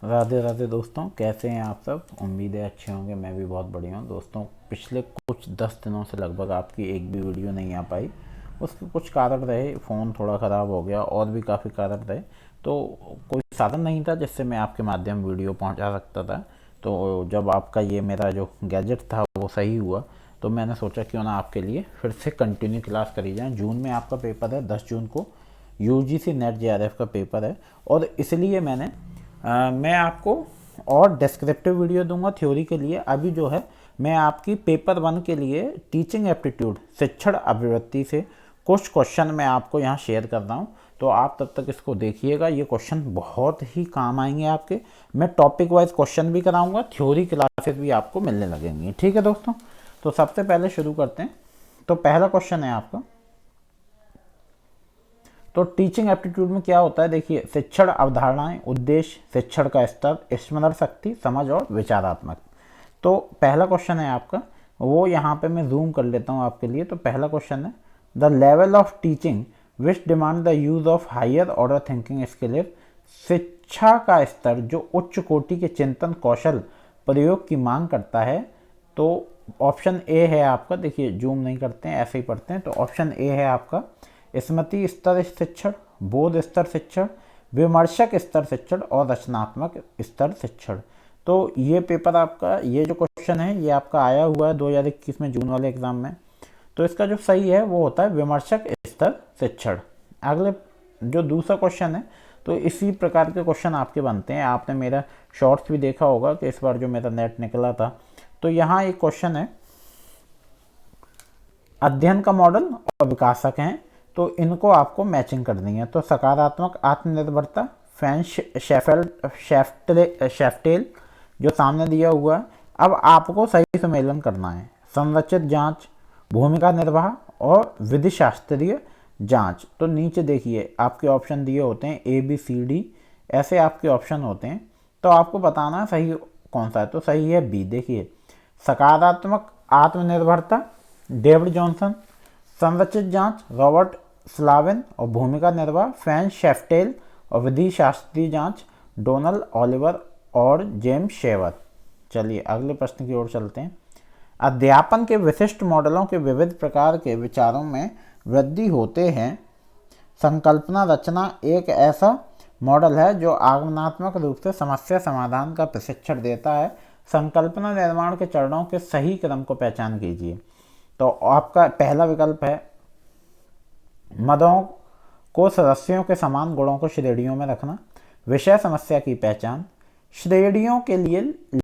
राधे राधे दोस्तों, कैसे हैं आप सब। उम्मीद है अच्छे होंगे। मैं भी बहुत बढ़िया हूँ दोस्तों। पिछले कुछ 10 दिनों से लगभग आपकी एक भी वीडियो नहीं आ पाई। उसके कुछ कारण रहे, फ़ोन थोड़ा ख़राब हो गया और भी काफ़ी कारण रहे। तो कोई साधन नहीं था जिससे मैं आपके माध्यम वीडियो पहुँचा सकता था। तो जब आपका ये मेरा जो गैजेट था वो सही हुआ, तो मैंने सोचा क्यों ना आपके लिए फिर से कंटिन्यू क्लास करी जाए। जून में आपका पेपर है, 10 जून को यूजीसी नेट जेआरएफ का पेपर है। और इसलिए मैं आपको और डिस्क्रिप्टिव वीडियो दूंगा थ्योरी के लिए। अभी जो है मैं आपकी पेपर 1 के लिए टीचिंग एप्टीट्यूड शिक्षण अभिवृत्ति से कुछ क्वेश्चन मैं आपको यहाँ शेयर कर रहा हूँ। तो आप तब तक इसको देखिएगा, ये क्वेश्चन बहुत ही काम आएंगे आपके। मैं टॉपिक वाइज क्वेश्चन भी कराऊंगा, थ्योरी क्लासेस भी आपको मिलने लगेंगी। ठीक है दोस्तों, तो सबसे पहले शुरू करते हैं। तो पहला क्वेश्चन है आपका, तो टीचिंग एप्टीट्यूड में क्या होता है, देखिए, शिक्षण अवधारणाएं, उद्देश्य, शिक्षण का स्तर, स्मरण शक्ति, समझ और विचारात्मक। तो पहला क्वेश्चन है आपका, वो यहाँ पे मैं जूम कर लेता हूँ आपके लिए। तो पहला क्वेश्चन है, the level of teaching which demand the use of higher order thinking skill is. शिक्षा का स्तर जो उच्च कोटि के चिंतन कौशल प्रयोग की मांग करता है। तो ऑप्शन ए है आपका, देखिए जूम नहीं करते हैं, ऐसे ही पढ़ते हैं। तो ऑप्शन ए है आपका स्मृति स्तर शिक्षण, बोध स्तर शिक्षण, विमर्शक स्तर शिक्षण और रचनात्मक स्तर शिक्षण। तो ये पेपर आपका, ये जो क्वेश्चन है ये आपका आया हुआ है 2021 में जून वाले एग्जाम में। तो इसका जो सही है वो होता है विमर्शक स्तर शिक्षण। अगले जो दूसरा क्वेश्चन है, तो इसी प्रकार के क्वेश्चन आपके बनते हैं। आपने मेरा शॉर्ट्स भी देखा होगा कि इस बार जो मेरा नेट निकला था। तो यहाँ एक क्वेश्चन है, अध्ययन का मॉडल और विकासक हैं, तो इनको आपको मैचिंग करनी है। तो सकारात्मक आत्मनिर्भरता, फैन शेफ्टेल जो सामने दिया हुआ है। अब आपको सही सम्मेलन करना है, संरचित जांच, भूमिका निर्वाह और विधि शास्त्रीय जांच। तो नीचे देखिए आपके ऑप्शन दिए होते हैं ए बी सी डी, ऐसे आपके ऑप्शन होते हैं। तो आपको बताना है सही कौन सा है। तो सही है बी। देखिए, सकारात्मक आत्मनिर्भरता डेविड जॉनसन, संरचित जांच रॉबर्ट स्लाविन और भूमिका निर्वाह फैन शेफ्टेल और विधि शास्त्रीय जांच डोनाल्ड ऑलिवर और जेम्स शेवर। चलिए अगले प्रश्न की ओर चलते हैं। अध्यापन के विशिष्ट मॉडलों के विविध प्रकार के विचारों में वृद्धि होते हैं। संकल्पना रचना एक ऐसा मॉडल है जो आगमनात्मक रूप से समस्या समाधान का प्रशिक्षण देता है। संकल्पना निर्माण के चरणों के सही क्रम को पहचान कीजिए। तो आपका पहला विकल्प है, मदों को सदस्यों के समान गुणों को श्रेणियों में रखना, विषय समस्या की पहचान, श्रेणियों के लिए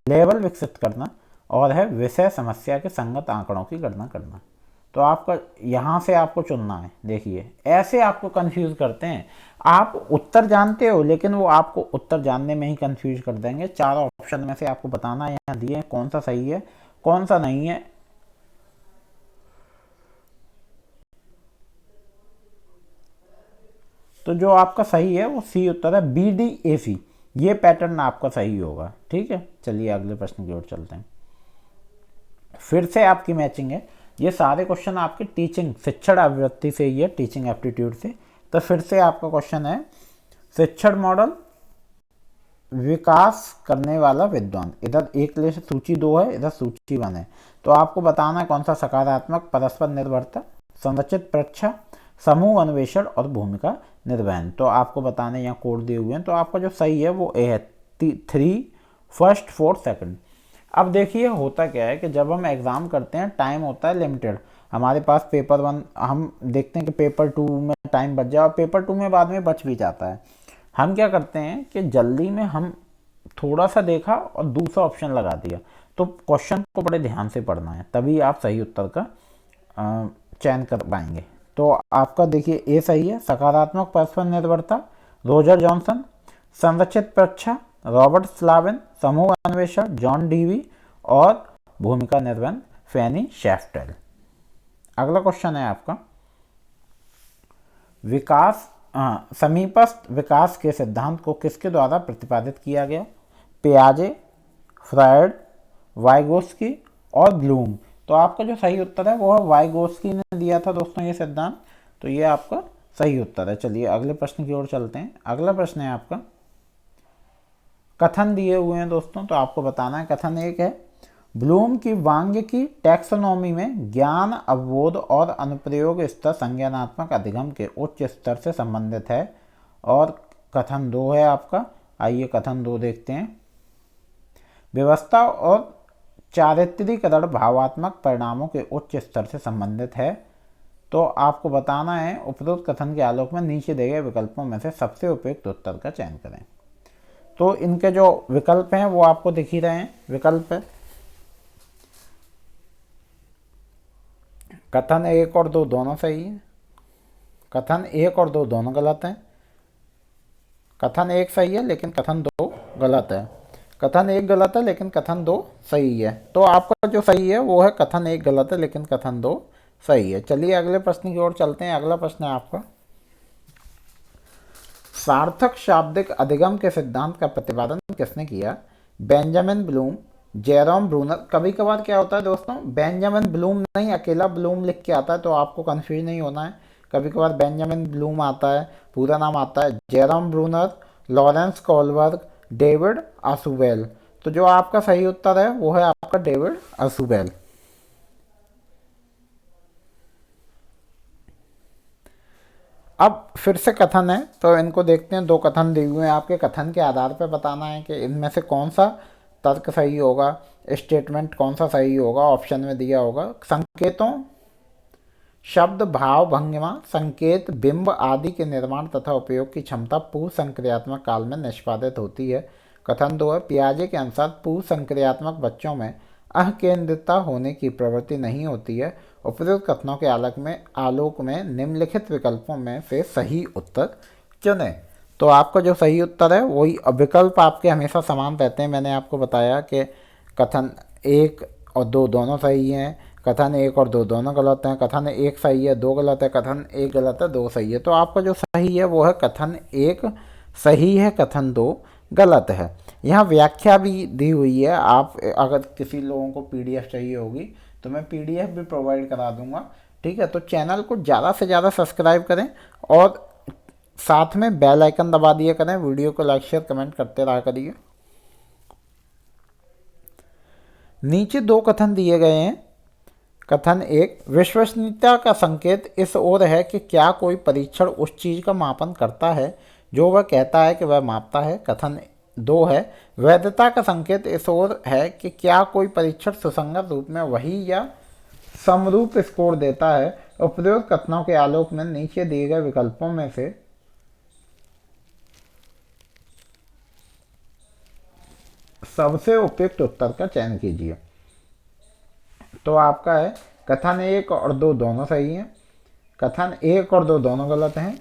लेवल विकसित करना, और है विषय समस्या के संगत आंकड़ों की गणना करना। तो आपका यहाँ से आपको चुनना है। देखिए ऐसे आपको कंफ्यूज करते हैं, आप उत्तर जानते हो लेकिन वो आपको उत्तर जानने में ही कंफ्यूज कर देंगे। चार ऑप्शन में से आपको बताना है यहाँ दिए कौन सा सही है कौन सा नहीं है। तो जो आपका सही है वो सी उत्तर है, बी डी ए सी। ये पैटर्न आपका सही होगा। ठीक है, चलिए अगले प्रश्न की ओर चलते हैं। फिर से आपकी मैचिंग है। ये सारे क्वेश्चन आपके टीचिंग शिक्षण अभिवृत्ति से ही है, टीचिंग एप्टीट्यूड से। तो फिर से आपका क्वेश्चन है, शिक्षण मॉडल विकास करने वाला विद्वान। इधर एक लिए सूची 2 है, इधर सूची 1 है। तो आपको बताना है कौन सा। सकारात्मक परस्पर निर्भरता, संरचित परीक्षा, समूह अन्वेषण और भूमिका निर्वहन। तो आपको बताने यहाँ कोड दिए हुए हैं। तो आपका जो सही है वो ए है, 3 फर्स्ट 4 सेकंड। अब देखिए होता क्या है कि जब हम एग्ज़ाम करते हैं टाइम होता है लिमिटेड। हमारे पास पेपर 1 हम देखते हैं कि पेपर 2 में टाइम बच जाए, और पेपर 2 में बाद में बच भी जाता है। हम क्या करते हैं कि जल्दी में हम थोड़ा सा देखा और दूसरा ऑप्शन लगा दिया। तो क्वेश्चन को बड़े ध्यान से पढ़ना है, तभी आप सही उत्तर का चयन कर पाएंगे। तो आपका देखिए ए सही है, सकारात्मक परस्पर निर्भरता रोजर जॉनसन, संरचित परीक्षा रॉबर्ट स्लाविन, समूह अन्वेषण जॉन डीवी और भूमिका निर्वहन फैनी शेफ्टेल। अगला क्वेश्चन है आपका, विकास समीपस्थ विकास के सिद्धांत को किसके द्वारा प्रतिपादित किया गया। पियाजे, फ्रायड, वाइगोस्की और ब्लूम। तो आपका जो सही उत्तर है वो है वाइगोस्की ने दिया था दोस्तों ये सिद्धांत। तो ये आपका सही उत्तर है। चलिए अगले प्रश्न की ओर चलते हैं। अगला प्रश्न है आपका, कथन दिए हुए हैं दोस्तों, तो आपको बताना है। कथन एक है, ब्लूम की वांग्य की टैक्सोनॉमी में ज्ञान, अवबोध और अनुप्रयोग स्तर संज्ञानात्मक अधिगम के उच्च स्तर से संबंधित है। और कथन दो है आपका, आइए कथन दो देखते हैं। व्यवस्था और चारित्रीकरण भावात्मक परिणामों के उच्च स्तर से संबंधित है। तो आपको बताना है उपरोक्त कथन के आलोक में नीचे दिए गए विकल्पों में से सबसे उपयुक्त उत्तर का चयन करें। तो इनके जो विकल्प हैं वो आपको दिख ही रहे हैं। विकल्प कथन एक और दो दोनों सही है, कथन एक और दो दोनों गलत हैं, कथन एक सही है लेकिन कथन दो गलत है, कथन एक गलत है लेकिन कथन दो सही है। तो आपका जो सही है वो है कथन एक गलत है लेकिन कथन दो सही है। चलिए अगले प्रश्न की ओर चलते हैं। अगला प्रश्न है आपका, सार्थक शाब्दिक अधिगम के सिद्धांत का प्रतिपादन किसने किया? Benjamin Bloom, Jerome Bruner. कभी कभार क्या होता है दोस्तों, बेंजामिन ब्लूम नहीं अकेला ब्लूम लिख के आता है, तो आपको कंफ्यूज नहीं होना है। कभी कभार बेंजामिन ब्लूम आता है, पूरा नाम आता है Jerome Bruner, Lawrence Kohlberg, David Ausubel. तो जो आपका सही उत्तर है वो है आपका डेविड आसुबेल। अब फिर से कथन है, तो इनको देखते हैं। दो कथन दिए हुए हैं, आपके कथन के आधार पर बताना है कि इनमें से कौन सा तर्क सही होगा, स्टेटमेंट कौन सा सही होगा, ऑप्शन में दिया होगा। संकेतों, शब्द, भाव, भंगिमा, संकेत, बिंब आदि के निर्माण तथा उपयोग की क्षमता पूर्व संक्रियात्मक काल में निष्पादित होती है। कथन दो है, पियाजे के अनुसार पूर्व संक्रियात्मक बच्चों में अकेंद्रितता होने की प्रवृत्ति नहीं होती है। उपयुक्त कथनों के आलोक में निम्नलिखित विकल्पों में से सही उत्तर चुने। तो आपका जो सही उत्तर है वही, विकल्प आपके हमेशा समान रहते हैं। मैंने आपको बताया कि कथन एक और दो दोनों सही हैं, कथन एक और दो दोनों गलत हैं, कथन एक सही है दो गलत है, कथन एक गलत है दो सही है। तो आपका जो सही है वो है कथन एक सही है, कथन दो गलत है। यहाँ व्याख्या भी दी हुई है। आप अगर किसी लोगों को पीडीएफ चाहिए होगी तो मैं पीडीएफ भी प्रोवाइड करा दूंगा, ठीक है। तो चैनल को ज़्यादा से ज़्यादा सब्सक्राइब करें और साथ में बेल आइकन दबा दिया करें। वीडियो को लाइक शेयर कमेंट करते रहा करिए। नीचे दो कथन दिए गए हैं। कथन एक, विश्वसनीयता का संकेत इस ओर है कि क्या कोई परीक्षण उस चीज़ का मापन करता है जो वह कहता है कि वह मापता है। कथन दो है, वैधता का संकेत इस ओर है कि क्या कोई परीक्षण सुसंगत रूप में वही या समरूप स्कोर देता है। उपयुक्त कथनों के आलोक में नीचे दिए गए विकल्पों में से सबसे उपयुक्त उत्तर का चयन कीजिए। तो आपका है कथन एक और दो दोनों सही हैं, कथन एक और दो दोनों गलत हैं,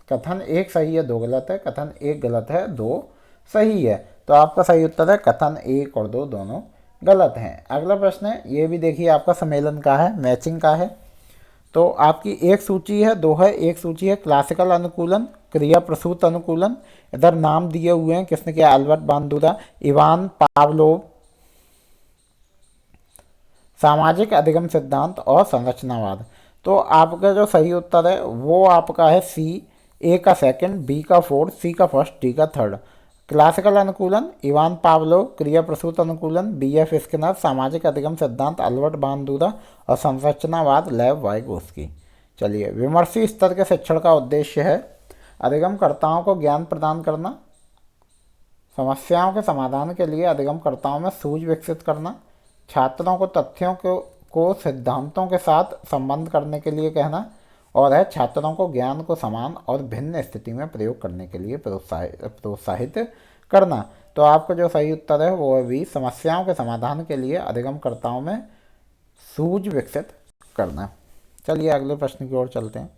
कथन एक सही है दो गलत है, कथन एक गलत है दो सही है। तो आपका सही उत्तर है कथन एक और दो दोनों गलत हैं। अगला प्रश्न है, ये भी देखिए आपका सम्मेलन का है, मैचिंग का है। तो आपकी एक सूची है, दो है। एक सूची है क्लासिकल अनुकूलन, क्रिया प्रसूत अनुकूलन। इधर नाम दिए हुए हैं, किसने किया? अल्बर्ट बांदूरा, इवान पावलोव, सामाजिक अधिगम सिद्धांत और संरचनावाद। तो आपका जो सही उत्तर है वो आपका है सी, ए का सेकंड, बी का फोर्थ, सी का फर्स्ट, डी का थर्ड। क्लासिकल अनुकूलन इवान पावलोव, क्रिया प्रसूत अनुकूलन बी एफ स्किनर, सामाजिक अधिगम सिद्धांत अल्बर्ट बांदूरा और संरचनावाद लेव वाइगोस्की। चलिए, विमर्शी स्तर के शिक्षण का उद्देश्य है अधिगमकर्ताओं को ज्ञान प्रदान करना, समस्याओं के समाधान के लिए अधिगमकर्ताओं में सूझ विकसित करना, छात्रों को तथ्यों को सिद्धांतों के साथ संबंध करने के लिए कहना, और है छात्रों को ज्ञान को समान और भिन्न स्थिति में प्रयोग करने के लिए प्रोत्साहित करना। तो आपका जो सही उत्तर है वो है भी, समस्याओं के समाधान के लिए अधिगमकर्ताओं में सूझ विकसित करना। चलिए अगले प्रश्न की ओर चलते हैं।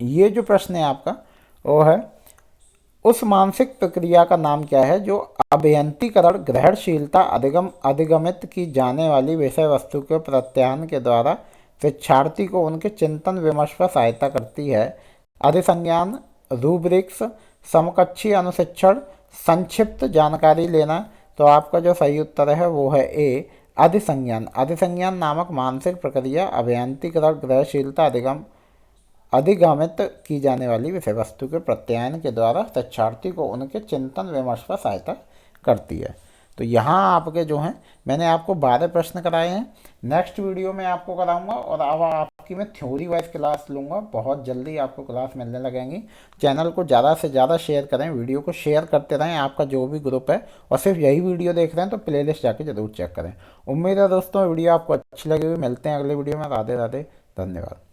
ये जो प्रश्न है आपका वो है, उस मानसिक प्रक्रिया का नाम क्या है जो अभियंतीकरण, ग्रहणशीलता, अधिगमित की जाने वाली विषय वस्तु के प्रत्यायन के द्वारा शिक्षार्थी को उनके चिंतन विमर्श पर सहायता करती है। अधिसंज्ञान, रूब्रिक्स, समकक्षी अनुशिक्षण, संक्षिप्त जानकारी लेना। तो आपका जो सही उत्तर है वो है ए, अधिसंज्ञान। अधिसंज्ञान नामक मानसिक प्रक्रिया अभियंतीकरण, ग्रहणशीलता, अधिगमित की जाने वाली विषय वस्तु के प्रत्यायन के द्वारा शिक्षार्थी को उनके चिंतन विमर्श पर सहायता करती है। तो यहाँ आपके जो हैं मैंने आपको 12 प्रश्न कराए हैं। नेक्स्ट वीडियो में आपको कराऊंगा और अब आपकी मैं थ्योरी वाइज क्लास लूँगा। बहुत जल्दी आपको क्लास मिलने लगेंगी। चैनल को ज़्यादा से ज़्यादा शेयर करें, वीडियो को शेयर करते रहें आपका जो भी ग्रुप है, और सिर्फ यही वीडियो देख रहे हैं तो प्लेलिस्ट जाके ज़रूर चेक करें। उम्मीद है दोस्तों वीडियो आपको अच्छी लगी हुई। मिलते हैं अगले वीडियो में। राधे राधे, धन्यवाद।